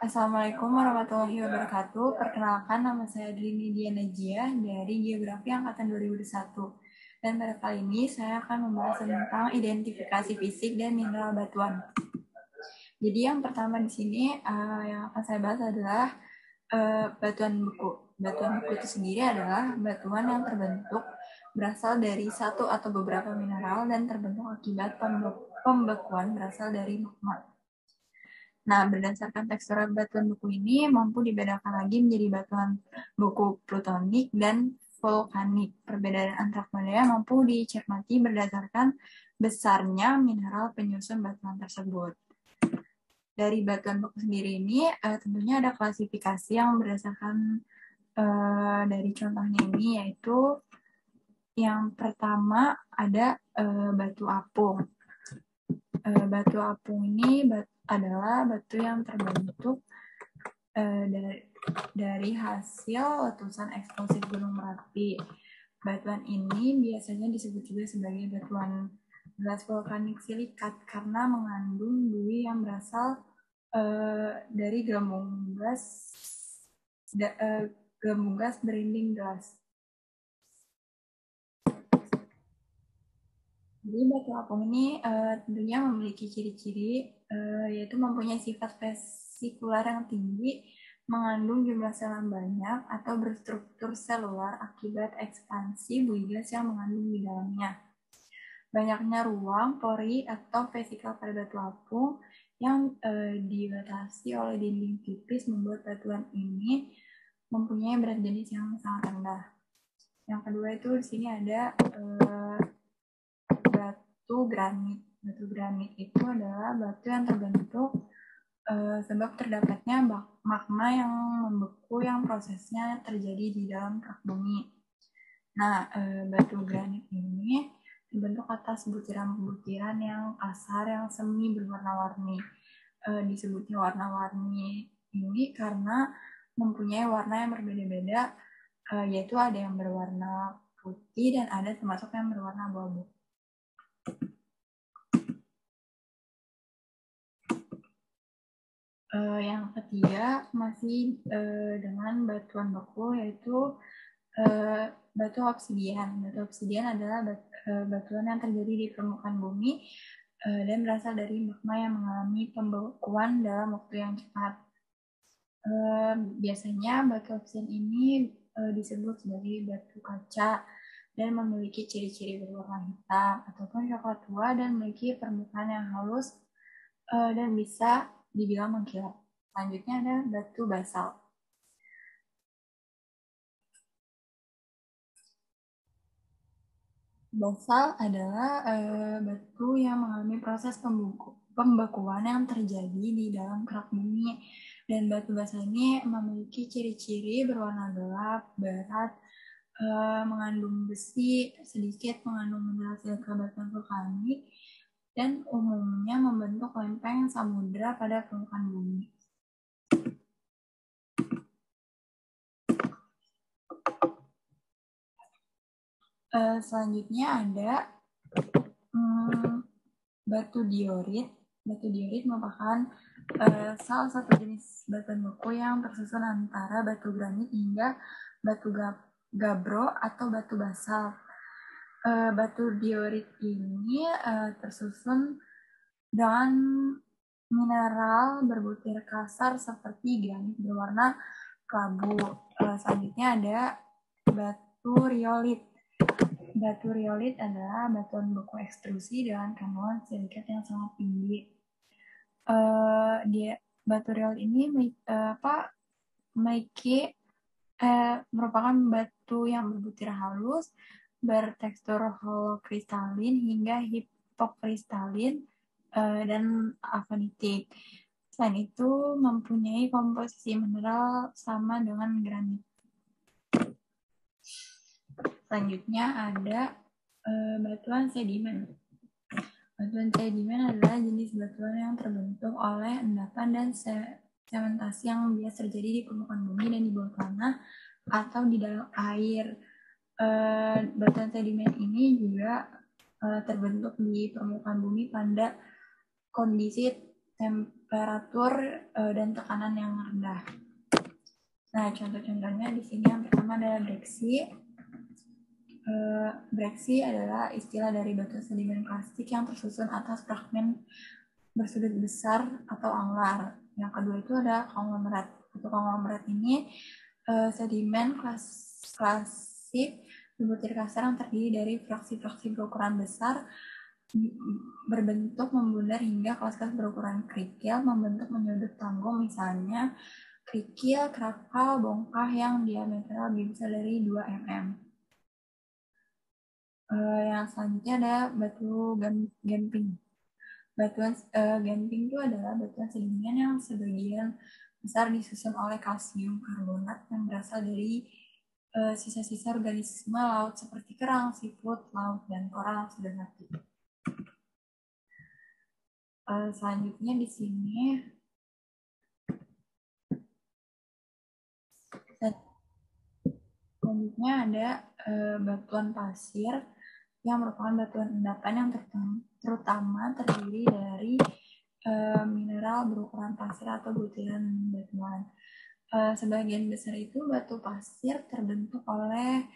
Assalamualaikum warahmatullahi wabarakatuh. Perkenalkan, nama saya Drini Diana Jia dari Geografi Angkatan 2021. Dan pada kali ini saya akan membahas tentang identifikasi fisik dan mineral batuan. Jadi yang pertama di sini yang akan saya bahas adalah batuan beku. Batuan beku itu sendiri adalah batuan yang terbentuk berasal dari satu atau beberapa mineral dan terbentuk akibat pembekuan berasal dari magma. Nah, berdasarkan tekstur batuan beku ini mampu dibedakan lagi menjadi batuan beku plutonik dan vulkanik. Perbedaan antara keduanya mampu dicermati berdasarkan besarnya mineral penyusun batuan tersebut. Dari batuan beku sendiri ini tentunya ada klasifikasi yang berdasarkan dari contohnya ini, yaitu yang pertama ada batu apung. Batu apung ini adalah batu yang terbentuk dari hasil letusan eksplosif Gunung Merapi. Batuan ini biasanya disebut juga sebagai batuan gelas vulkanik silikat karena mengandung bui yang berasal dari gelembung gas berinding gas. Jadi batu apung ini tentunya memiliki ciri-ciri yaitu mempunyai sifat vesikular yang tinggi, mengandung jumlah sel yang banyak atau berstruktur selular akibat ekspansi bui gas yang mengandung di dalamnya. Banyaknya ruang, pori, atau vesikel pada batu apung yang dibatasi oleh dinding tipis membuat batuan ini mempunyai berat jenis yang sangat rendah. Yang kedua itu di sini ada batu granit. Batu granit itu adalah batu yang terbentuk sebab terdapatnya magma yang membeku yang prosesnya terjadi di dalam kerak bumi. Nah, batu granit ini terbentuk atas butiran-butiran yang kasar yang semi berwarna-warni. Disebutnya warna-warni ini karena mempunyai warna yang berbeda-beda, yaitu ada yang berwarna putih dan ada termasuk yang berwarna abu-abu. Yang ketiga masih dengan batuan beku, yaitu batu obsidian. Batu obsidian adalah batuan yang terjadi di permukaan bumi dan berasal dari magma yang mengalami pembekuan dalam waktu yang cepat. Biasanya batu obsidian ini disebut sebagai batu kaca dan memiliki ciri-ciri berwarna hitam ataupun coklat tua dan memiliki permukaan yang halus dan bisa dibilang mengkilap. Selanjutnya ada batu basalt. Basalt adalah batu yang mengalami proses pembekuan yang terjadi di dalam kerak bumi. Dan batu basalt ini memiliki ciri-ciri berwarna gelap, berat, mengandung besi, sedikit mengandung mineral silika batuan vulkanik, dan umumnya membentuk lempeng samudra pada permukaan bumi. Selanjutnya ada batu diorit. Batu diorit merupakan salah satu jenis batuan beku yang tersusun antara batu granit hingga batu gabbro atau batu basalt. Batu diorit ini tersusun dengan mineral berbutir kasar seperti granit berwarna kelabu. Selanjutnya ada batu riolit. Batu riolit adalah batuan beku ekstrusi dengan kandungan silikat yang sangat tinggi. Batu riolit ini merupakan batu yang berbutir halus, bertekstur holokristalin hingga hipokristalin dan avanitik. Selain itu mempunyai komposisi mineral sama dengan granit. Selanjutnya ada batuan sedimen. Batuan sedimen adalah jenis batuan yang terbentuk oleh endapan dan sementasi yang biasa terjadi di permukaan bumi dan di bawah tanah atau di dalam air. Batuan sedimen ini juga terbentuk di permukaan bumi pada kondisi temperatur dan tekanan yang rendah. Nah, contoh-contohnya di sini yang pertama ada breksi. Breksi adalah istilah dari batu sedimen plastik yang tersusun atas fragmen bersudut besar atau anglar. Yang kedua itu ada konglomerat. Untuk konglomerat ini sedimen klasik berbutir kasar yang terdiri dari fraksi-fraksi berukuran besar berbentuk membundar hingga kelas-kelas berukuran kerikil membentuk menyudut tanggung, misalnya kerikil, krakal, bongkah yang diameter lebih besar dari 2 mm. Yang selanjutnya ada batu gamping. Batuan gamping itu adalah batuan sedimen yang sebagian besar disusun oleh kalsium karbonat yang berasal dari sisa-sisa organisme laut seperti kerang, siput, laut, dan koral yang sudah mati. Selanjutnya di sini selanjutnya ada batuan pasir yang merupakan batuan endapan yang terutama terdiri dari mineral berukuran pasir atau butiran batuan. Sebagian besar itu batu pasir terbentuk oleh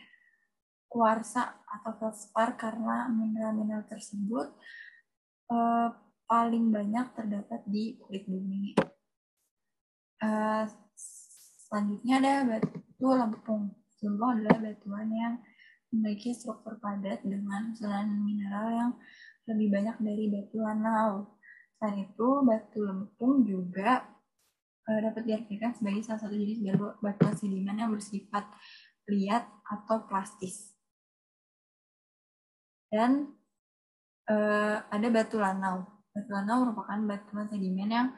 kuarsa atau feldspar karena mineral-mineral tersebut paling banyak terdapat di kulit bumi. Selanjutnya ada batu lempung. Lempung adalah batuan yang memiliki struktur padat dengan susunan mineral yang lebih banyak dari batu lanau. Selain itu, batu lempung juga dapat diartikan sebagai salah satu jenis batuan sedimen yang bersifat liat atau plastis. Dan ada batu lanau. Batu lanau merupakan batuan sedimen yang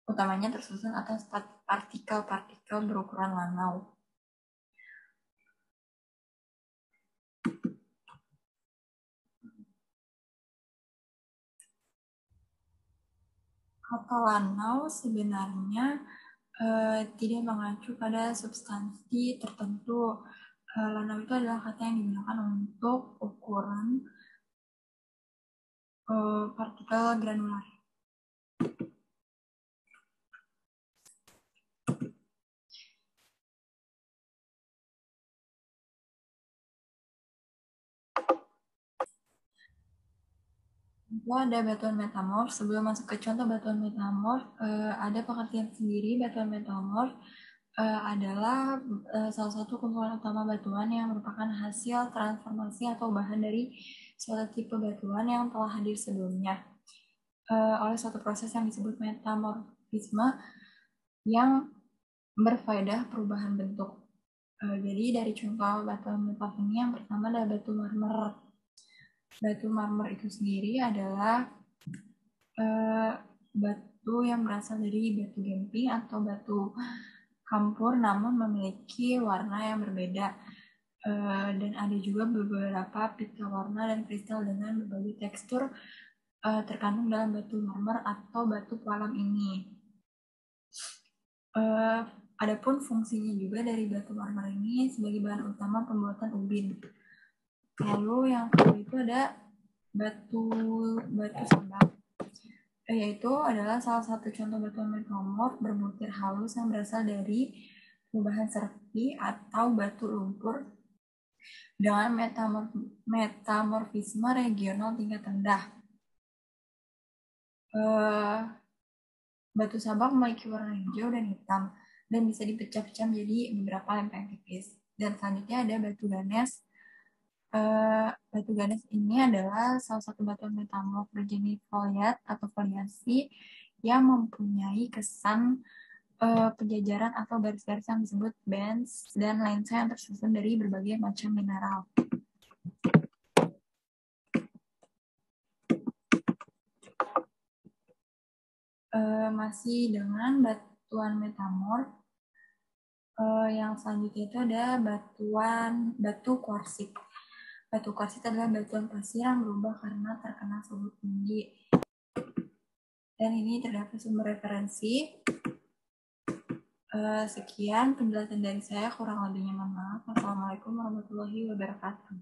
utamanya tersusun atas partikel-partikel berukuran lanau. Kata lanau sebenarnya tidak mengacu pada substansi tertentu. Lanau itu adalah kata yang digunakan untuk ukuran partikel granular. Itu ada batuan metamorf. Sebelum masuk ke contoh batuan metamorf, ada pengertian sendiri. Batuan metamorf adalah salah satu kumpulan utama batuan yang merupakan hasil transformasi atau bahan dari suatu tipe batuan yang telah hadir sebelumnya oleh suatu proses yang disebut metamorfisme yang berfaedah perubahan bentuk. Jadi dari contoh batuan metamorf ini yang pertama adalah batu marmer. Batu marmer itu sendiri adalah batu yang berasal dari batu gamping atau batu campur namun memiliki warna yang berbeda. Dan ada juga beberapa pita warna dan kristal dengan berbagai tekstur terkandung dalam batu marmer atau batu kolam ini. Adapun fungsinya juga dari batu marmer ini sebagai bahan utama pembuatan ubin. Lalu yang kedua itu ada batu sabak, yaitu adalah salah satu contoh batuan metamorf berbutir halus yang berasal dari perubahan serpi atau batu lumpur dengan metamorfisme regional tingkat rendah. Batu sabak memiliki warna hijau dan hitam dan bisa dipecah-pecah menjadi beberapa lempeng tipis. Dan selanjutnya ada batu ganes. Batu ganes ini adalah salah satu batuan metamorf berjenis foliat atau foliasi yang mempunyai kesan penjajaran atau garis-garis yang disebut bands dan lensa yang tersusun dari berbagai macam mineral. Masih dengan batuan metamorf, yang selanjutnya itu ada batu kuarsit. Batu kuarsit adalah batuan pasir yang berubah karena terkena suhu tinggi. Dan ini terdapat sumber referensi. Sekian penjelasan dari saya, kurang lebihnya mohon maaf. Wassalamualaikum warahmatullahi wabarakatuh.